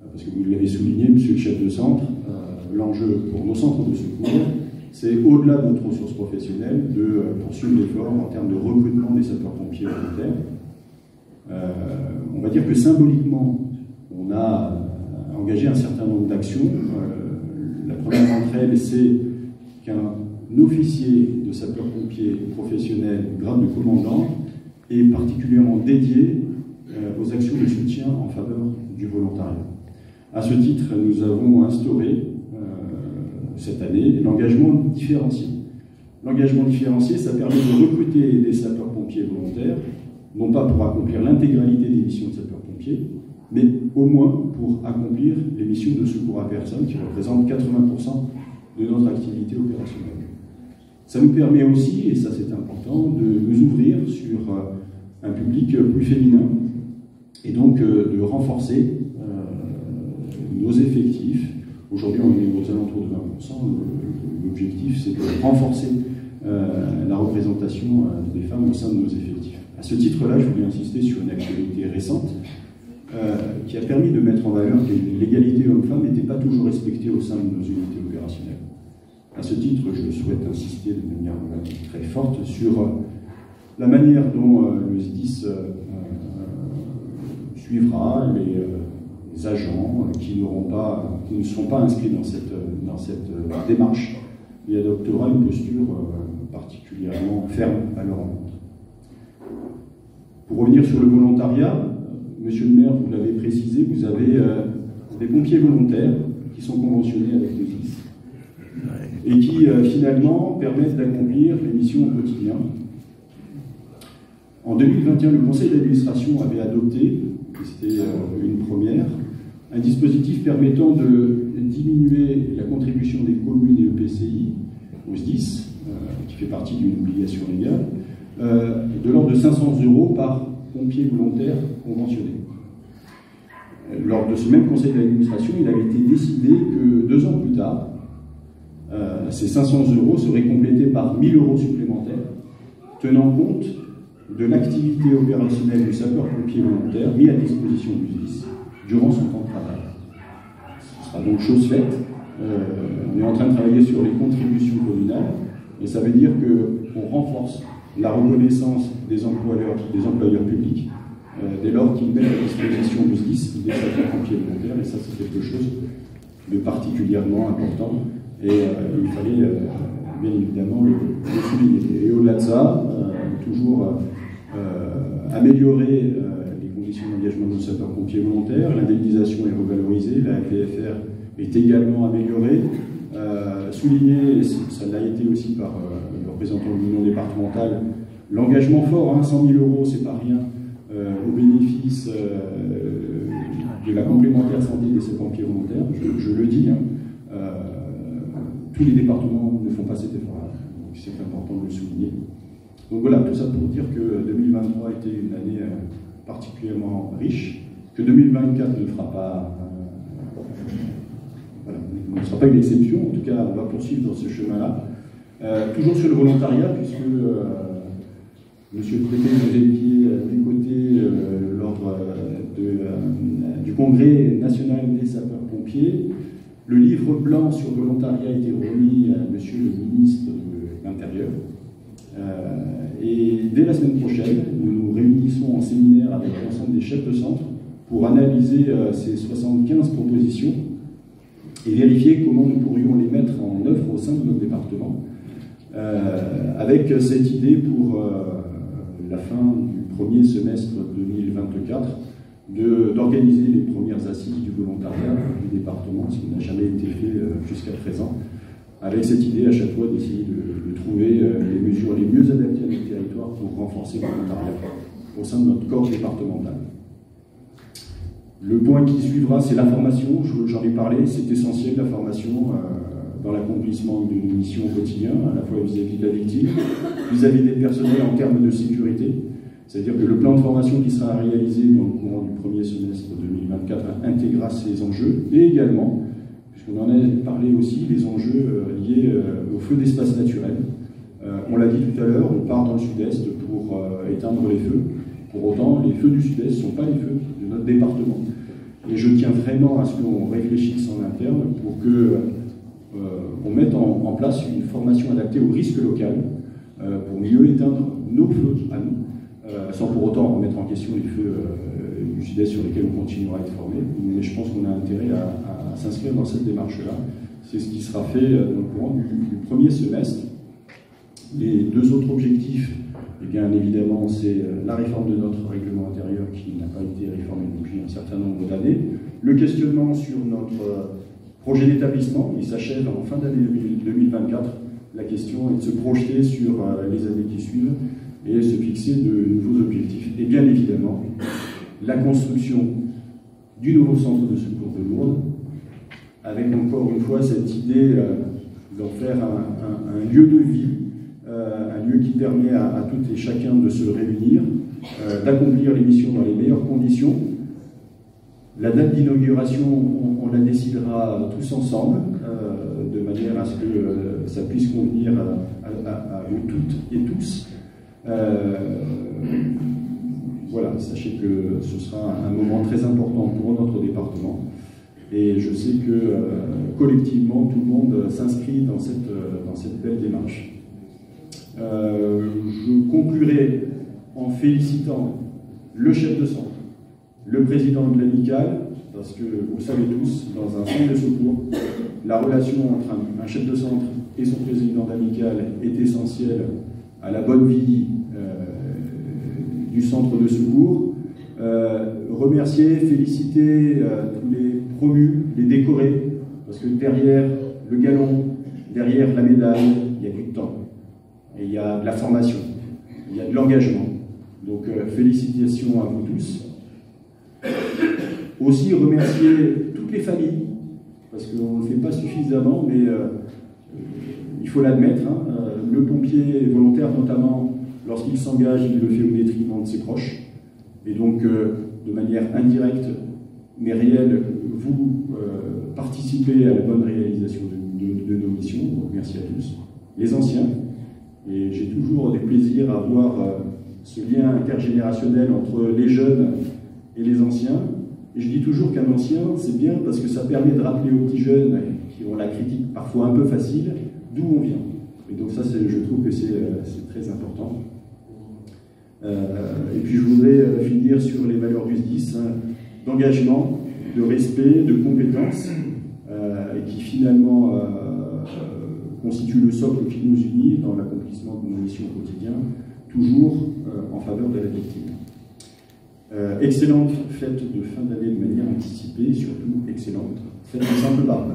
parce que vous l'avez souligné, monsieur le chef de centre, l'enjeu pour nos centres de secours, c'est au-delà de notre ressource professionnelle de poursuivre l'effort en termes de recrutement des sapeurs-pompiers volontaires. On va dire que symboliquement, on a engagé un certain nombre d'actions. La première d'entre elles, c'est qu'un officier de sapeur-pompier professionnel, grade de commandant, est particulièrement dédié aux actions de soutien en faveur du volontariat. À ce titre, nous avons instauré cette année l'engagement différencié. L'engagement différencié, ça permet de recruter des sapeurs-pompiers volontaires, non pas pour accomplir l'intégralité des missions de sapeurs-pompiers, mais au moins pour accomplir les missions de secours à personne qui représentent 80% de notre activité opérationnelle. Ça nous permet aussi, et ça c'est important, de nous ouvrir sur un public plus féminin et donc de renforcer nos effectifs. Aujourd'hui, on est aux alentours de 20%. L'objectif, c'est de renforcer la représentation des femmes au sein de nos effectifs. À ce titre-là, je voulais insister sur une actualité récente qui a permis de mettre en valeur que l'égalité homme-femme n'était pas toujours respectée au sein de nos unités opérationnelles. À ce titre, je souhaite insister de manière très forte sur la manière dont le SDIS suivra les agents qui ne seront pas inscrits dans cette démarche et adoptera une posture particulièrement ferme à leur encontre. Pour revenir sur le volontariat, monsieur le maire, vous l'avez précisé, vous avez des pompiers volontaires qui sont conventionnés avec le SDIS et qui finalement permettent d'accomplir les missions au quotidien. En 2021, le conseil d'administration avait adopté, et c'était une première, un dispositif permettant de diminuer la contribution des communes et EPCI au SDIS, qui fait partie d'une obligation légale, de l'ordre de 500 € par pompier volontaire conventionné. Lors de ce même conseil d'administration, il avait été décidé que 2 ans plus tard, ces 500 € seraient complétés par 1 000 € supplémentaires, tenant compte de l'activité opérationnelle du sapeur-pompier volontaire mis à disposition du SDIS durant son temps de travail. Ce sera donc chose faite. On est en train de travailler sur les contributions communales, et ça veut dire qu'on renforce la reconnaissance des employeurs publics dès lors qu'ils mettent à disposition du SDIS des sapeurs-pompiers volontaires, et ça c'est quelque chose de particulièrement important, et il fallait bien évidemment le souligner. Et au-delà de ça, toujours améliorer les conditions d'engagement de nos sapeurs-pompiers volontaires, l'indemnisation est revalorisée, la LPFR est également améliorée, souligner, ça l'a été aussi par le représentant de l'Union départementale, l'engagement fort, 100 000 €, c'est pas rien, au bénéfice de la complémentaire santé des sapeurs-pompiers volontaires, je le dis, tous les départements ne font pas cet effort-là, donc c'est important de le souligner. Donc voilà, tout ça pour dire que 2023 a été une année particulièrement riche, que 2024 ne fera pas, ne sera pas une exception, en tout cas on va poursuivre dans ce chemin-là. Toujours sur le volontariat, puisque monsieur le préfet nous a mis côté lors du Congrès national des sapeurs-pompiers. Le livre blanc sur le volontariat a été remis à monsieur le ministre de l'Intérieur. Et dès la semaine prochaine, nous nous réunissons en séminaire avec l'ensemble des chefs de centre pour analyser ces 75 propositions et vérifier comment nous pourrions les mettre en œuvre au sein de notre département, avec cette idée pour la fin du premier semestre 2024 d'organiser les premières assises du volontariat du département, ce qui n'a jamais été fait jusqu'à présent, avec cette idée à chaque fois d'essayer de trouver les mesures les mieux adaptées à notre territoire pour renforcer le volontariat au sein de notre corps départemental. Le point qui suivra, c'est la formation. J'en ai parlé, c'est essentiel, la formation dans l'accomplissement d'une mission au quotidien, à la fois vis-à-vis de la victime, vis-à-vis des personnels en termes de sécurité. C'est-à-dire que le plan de formation qui sera réalisé dans le courant du premier semestre 2024 intégrera ces enjeux, et également, puisqu'on en a parlé aussi, les enjeux liés au feu d'espace naturel. On l'a dit tout à l'heure, on part dans le sud-est pour éteindre les feux. Pour autant, les feux du sud-est ne sont pas les feux de notre département. Et je tiens vraiment à ce qu'on réfléchisse en interne pour que on mette en place une formation adaptée au risque local pour mieux éteindre nos feux à nous, sans pour autant remettre en question les feux du Sud-Est sur lesquels on continuera à être formé. Mais je pense qu'on a intérêt à s'inscrire dans cette démarche-là. C'est ce qui sera fait dans le courant du premier semestre. Les deux autres objectifs, eh bien évidemment, c'est la réforme de notre règlement intérieur qui n'a pas été réformé depuis un certain nombre d'années, le questionnement sur notre projet d'établissement, il s'achève en fin d'année 2024. La question est de se projeter sur les années qui suivent et se fixer de nouveaux objectifs. Et bien évidemment, la construction du nouveau centre de secours de Lourdes, avec encore une fois cette idée d'en faire un lieu de vie, un lieu qui permet à toutes et chacun de se réunir, d'accomplir les missions dans les meilleures conditions. La date d'inauguration, on la décidera tous ensemble, de manière à ce que ça puisse convenir à vous toutes et tous. Voilà, sachez que ce sera un moment très important pour notre département. Et je sais que collectivement, tout le monde s'inscrit dans cette belle démarche. Je conclurai en félicitant le chef de centre, le président de l'amicale, parce que vous savez tous, dans un centre de secours, la relation entre un chef de centre et son président d'amicale est essentielle à la bonne vie du centre de secours. Remercier, féliciter tous les promus, les décorés, parce que derrière le galon, derrière la médaille, il y a du temps, et il y a de la formation, il y a de l'engagement. Donc félicitations à vous tous. Aussi remercier toutes les familles, parce qu'on ne le fait pas suffisamment, mais il faut l'admettre, hein, le pompier volontaire notamment, lorsqu'il s'engage, il le fait au détriment de ses proches. Et donc, de manière indirecte, mais réelle, vous participez à la bonne réalisation de nos missions. Donc, merci à tous. Les anciens, et j'ai toujours des plaisirs à voir ce lien intergénérationnel entre les jeunes et les anciens. Et je dis toujours qu'un ancien, c'est bien parce que ça permet de rappeler aux petits jeunes qui ont la critique parfois un peu facile, d'où on vient. Et donc ça, je trouve que c'est très important. Et puis je voudrais finir sur les valeurs du SDIS, hein, d'engagement, de respect, de compétence, et qui finalement constitue le socle qui nous unit dans l'accomplissement de nos missions au quotidien, toujours en faveur de la victime. Excellente fête de fin d'année de manière anticipée, et surtout excellente fête de Sainte-Barbe.